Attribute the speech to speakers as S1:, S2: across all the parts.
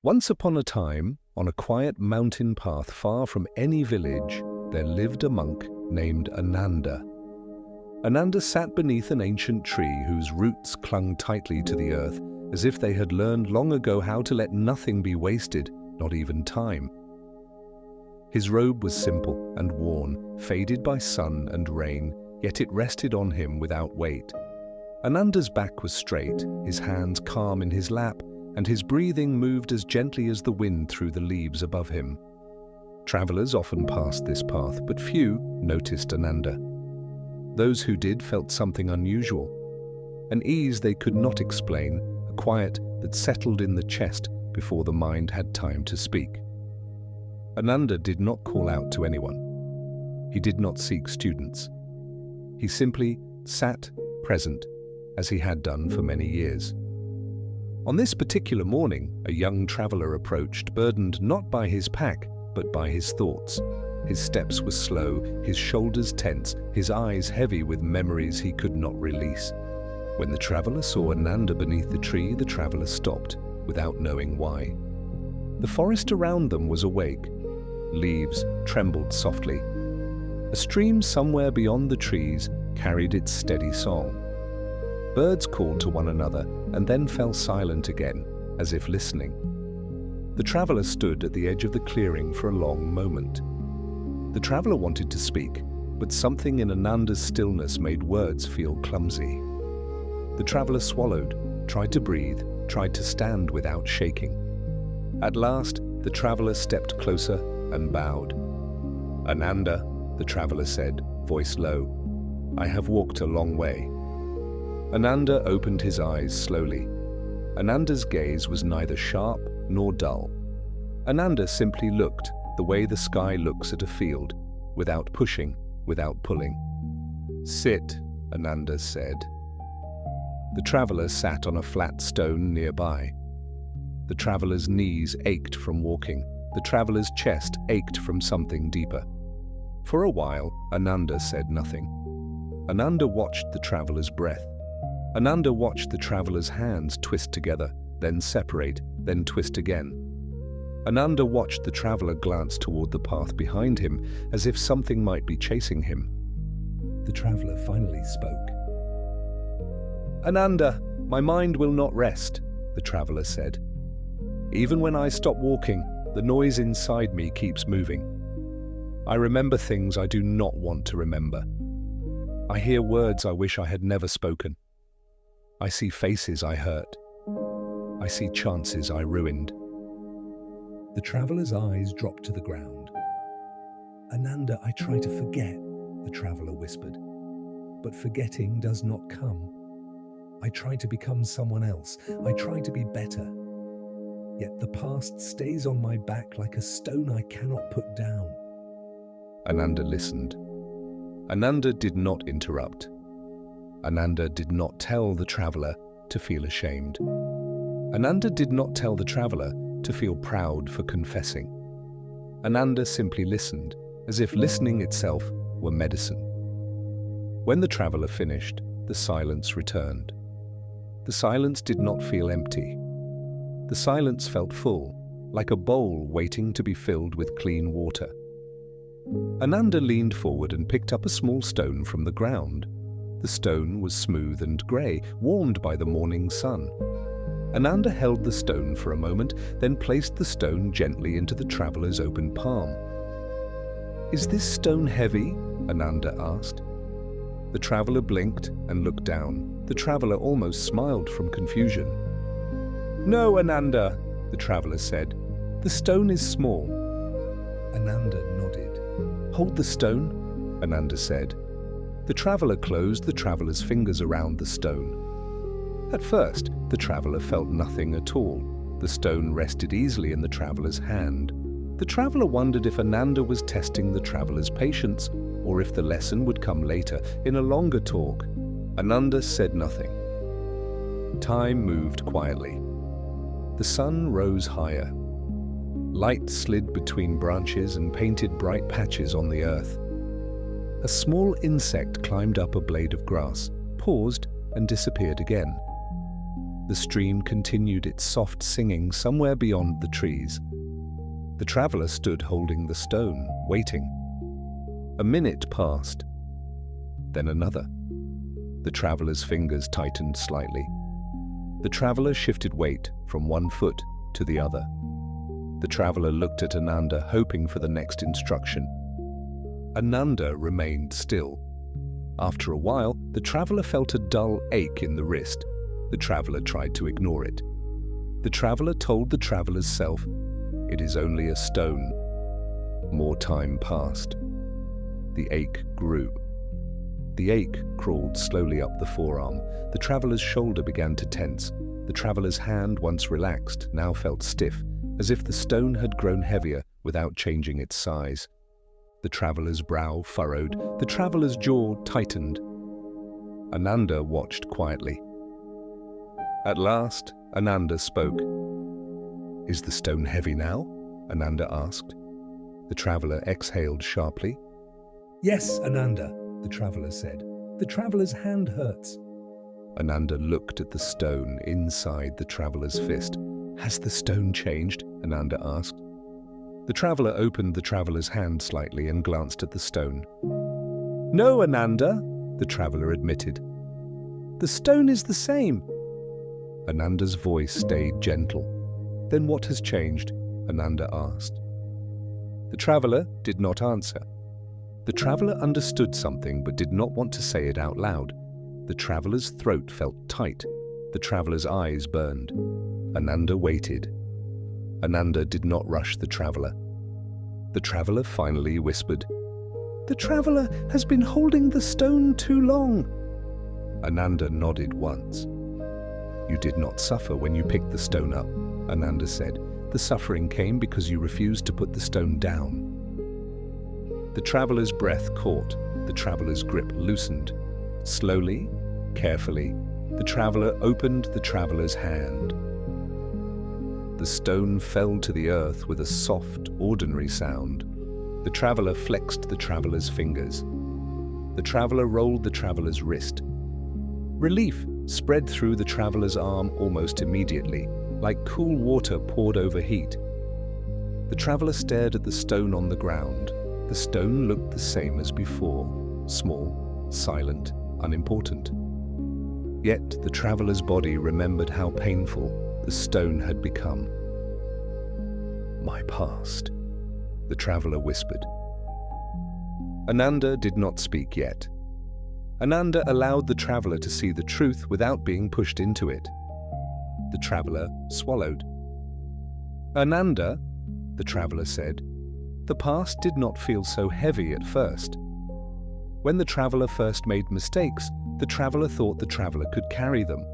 S1: Once upon a time, on a quiet mountain path far from any village, there lived a monk named Ananda. Ananda sat beneath an ancient tree whose roots clung tightly to the earth, as if they had learned long ago how to let nothing be wasted, not even time. His robe was simple and worn, faded by sun and rain, yet it rested on him without weight. Ananda's back was straight, his hands calm in his lap, and his breathing moved as gently as the wind through the leaves above him. Travelers often passed this path, but few noticed Ananda. Those who did felt something unusual, an ease they could not explain, a quiet that settled in the chest before the mind had time to speak. Ananda did not call out to anyone. He did not seek students. He simply sat present, as he had done for many years. On this particular morning, a young traveler approached, burdened not by his pack, but by his thoughts. His steps were slow, his shoulders tense, his eyes heavy with memories he could not release. When the traveler saw Ananda beneath the tree, the traveler stopped, without knowing why. The forest around them was awake. Leaves trembled softly. A stream somewhere beyond the trees carried its steady song. Birds called to one another and then fell silent again, as if listening. The traveler stood at the edge of the clearing for a long moment. The traveler wanted to speak, but something in Ananda's stillness made words feel clumsy. The traveler swallowed, tried to breathe, tried to stand without shaking. At last, the traveler stepped closer and bowed. "Ananda," the traveler said, voice low, "I have walked a long way." Ananda opened his eyes slowly. Ananda's gaze was neither sharp nor dull. Ananda simply looked the way the sky looks at a field, without pushing, without pulling. "Sit," Ananda said. The traveler sat on a flat stone nearby. The traveler's knees ached from walking. The traveler's chest ached from something deeper. For a while, Ananda said nothing. Ananda watched the traveler's breath. Ananda watched the traveler's hands twist together, then separate, then twist again. Ananda watched the traveler glance toward the path behind him, as if something might be chasing him. The traveler finally spoke. "Ananda, my mind will not rest," the traveler said. "Even when I stop walking, the noise inside me keeps moving. I remember things I do not want to remember. I hear words I wish I had never spoken. I see faces I hurt. I see chances I ruined." The traveler's eyes dropped to the ground. "Ananda, I try to forget," the traveler whispered. "But forgetting does not come. I try to become someone else. I try to be better. Yet the past stays on my back like a stone I cannot put down." Ananda listened. Ananda did not interrupt. Ananda did not tell the traveler to feel ashamed. Ananda did not tell the traveler to feel proud for confessing. Ananda simply listened, as if listening itself were medicine. When the traveler finished, the silence returned. The silence did not feel empty. The silence felt full, like a bowl waiting to be filled with clean water. Ananda leaned forward and picked up a small stone from the ground. The stone was smooth and grey, warmed by the morning sun. Ananda held the stone for a moment, then placed the stone gently into the traveler's open palm. "Is this stone heavy?" Ananda asked. The traveler blinked and looked down. The traveler almost smiled from confusion. "No, Ananda," the traveler said. "The stone is small." Ananda nodded. "Hold the stone," Ananda said. The traveler closed the traveler's fingers around the stone. At first, the traveler felt nothing at all. The stone rested easily in the traveler's hand. The traveler wondered if Ananda was testing the traveler's patience, or if the lesson would come later in a longer talk. Ananda said nothing. Time moved quietly. The sun rose higher. Light slid between branches and painted bright patches on the earth. A small insect climbed up a blade of grass, paused, and disappeared again. The stream continued its soft singing somewhere beyond the trees. The traveler stood holding the stone, waiting. A minute passed, then another. The traveler's fingers tightened slightly. The traveler shifted weight from one foot to the other. The traveler looked at Ananda, hoping for the next instruction. Ananda remained still. After a while, the traveler felt a dull ache in the wrist. The traveler tried to ignore it. The traveler told the traveler's self, "It is only a stone." More time passed. The ache grew. The ache crawled slowly up the forearm. The traveler's shoulder began to tense. The traveler's hand, once relaxed, now felt stiff, as if the stone had grown heavier without changing its size. The traveler's brow furrowed. The traveler's jaw tightened. Ananda watched quietly. At last, Ananda spoke. "Is the stone heavy now?" Ananda asked. The traveler exhaled sharply.
S2: "Yes, Ananda," the traveler said. "The traveler's hand hurts."
S1: Ananda looked at the stone inside the traveler's fist. "Has the stone changed?" Ananda asked. The traveler opened the traveler's hand slightly and glanced at the stone. "No, Ananda," the traveler admitted. "The stone is the same." Ananda's voice stayed gentle. "Then what has changed?" Ananda asked. The traveler did not answer. The traveler understood something but did not want to say it out loud. The traveler's throat felt tight. The traveler's eyes burned. Ananda waited. Ananda did not rush the traveler. The traveler finally whispered, "The traveler has been holding the stone too long." Ananda nodded once. "You did not suffer when you picked the stone up," Ananda said. "The suffering came because you refused to put the stone down." The traveler's breath caught. The traveler's grip loosened. Slowly, carefully, the traveler opened the traveler's hand. The stone fell to the earth with a soft, ordinary sound. The traveler flexed the traveler's fingers. The traveler rolled the traveler's wrist. Relief spread through the traveler's arm almost immediately, like cool water poured over heat. The traveler stared at the stone on the ground. The stone looked the same as before, small, silent, unimportant. Yet the traveler's body remembered how painful the stone had become. "My past," the traveler whispered. Ananda did not speak yet. Ananda allowed the traveler to see the truth without being pushed into it. The traveler swallowed. "Ananda," the traveler said, "the past did not feel so heavy at first. When the traveler first made mistakes, the traveler thought the traveler could carry them.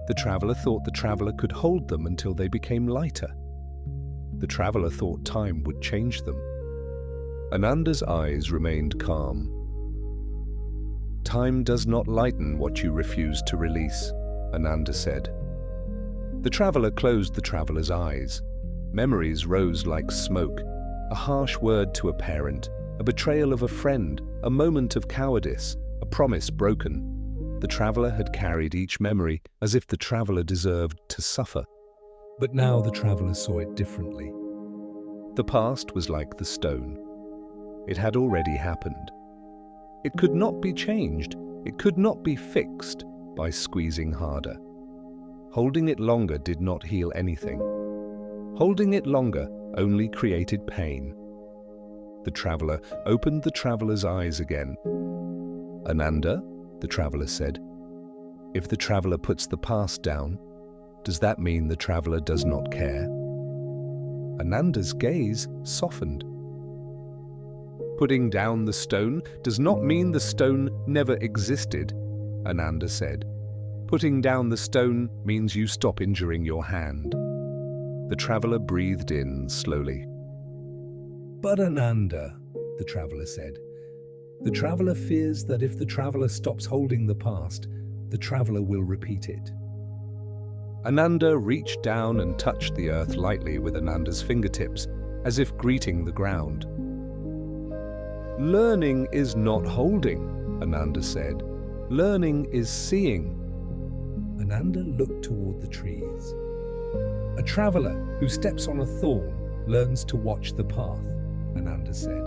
S1: The traveler thought the traveler could hold them until they became lighter. The traveler thought time would change them." Ananda's eyes remained calm. "Time does not lighten what you refuse to release," Ananda said. The traveler closed the traveler's eyes. Memories rose like smoke. A harsh word to a parent, a betrayal of a friend, a moment of cowardice, a promise broken. The traveler had carried each memory as if the traveler deserved to suffer. But now the traveler saw it differently. The past was like the stone. It had already happened. It could not be changed. It could not be fixed by squeezing harder. Holding it longer did not heal anything. Holding it longer only created pain. The traveler opened the traveler's eyes again. "Ananda," the traveler said, "if the traveler puts the past down, does that mean the traveler does not care?" Ananda's gaze softened. "Putting down the stone does not mean the stone never existed," Ananda said. "Putting down the stone means you stop injuring your hand." The traveler breathed in slowly. "But Ananda," the traveler said, "the traveler fears that if the traveler stops holding the past, the traveler will repeat it." Ananda reached down and touched the earth lightly with Ananda's fingertips, as if greeting the ground. "Learning is not holding," Ananda said. "Learning is seeing."
S2: Ananda looked toward the trees. A traveler who steps on a thorn learns to watch the path, Ananda said.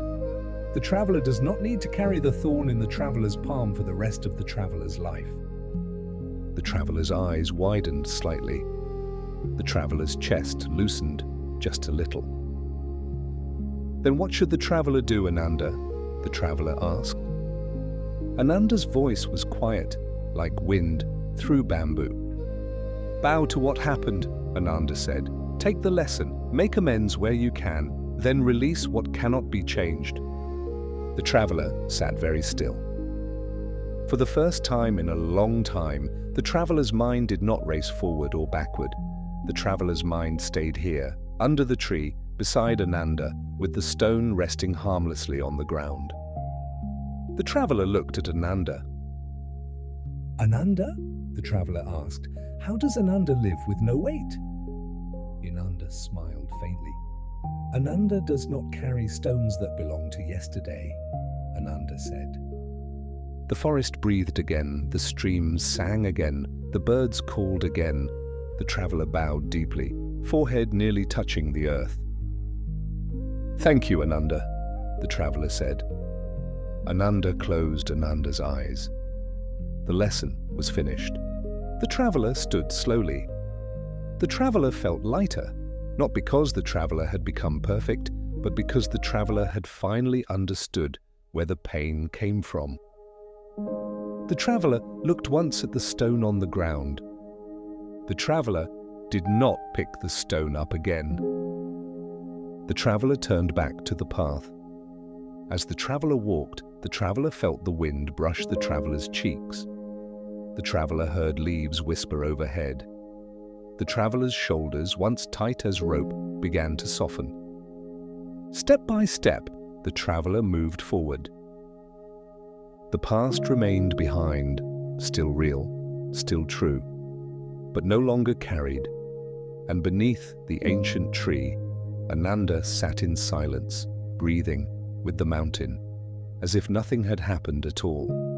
S2: The traveler does not need to carry the thorn in the traveler's palm for the rest of the traveler's life.
S1: The traveler's eyes widened slightly. The traveler's chest loosened just a little. Then what should the traveler do, Ananda? The traveler asked. Ananda's voice was quiet, like wind through bamboo. Bow to what happened, Ananda said. Take the lesson, make amends where you can, then release what cannot be changed. The traveler sat very still. For the first time in a long time, the traveler's mind did not race forward or backward. The traveler's mind stayed here, under the tree, beside Ananda, with the stone resting harmlessly on the ground. The traveler looked at Ananda.
S2: Ananda? The traveler asked. How does Ananda live with no weight? Ananda smiled faintly. Ananda does not carry stones that belong to yesterday, Ananda said.
S1: The forest breathed again, the streams sang again, the birds called again. The traveler bowed deeply, forehead nearly touching the earth. Thank you, Ananda, the traveler said. Ananda closed Ananda's eyes. The lesson was finished. The traveler stood slowly. The traveler felt lighter, not because the traveler had become perfect, but because the traveler had finally understood where the pain came from. The traveler looked once at the stone on the ground. The traveler did not pick the stone up again. The traveler turned back to the path. As the traveler walked, the traveler felt the wind brush the traveler's cheeks. The traveler heard leaves whisper overhead. The traveler's shoulders, once tight as rope, began to soften. Step by step, the traveler moved forward. The past remained behind, still real, still true, but no longer carried. And beneath the ancient tree, Ananda sat in silence, breathing with the mountain, as if nothing had happened at all.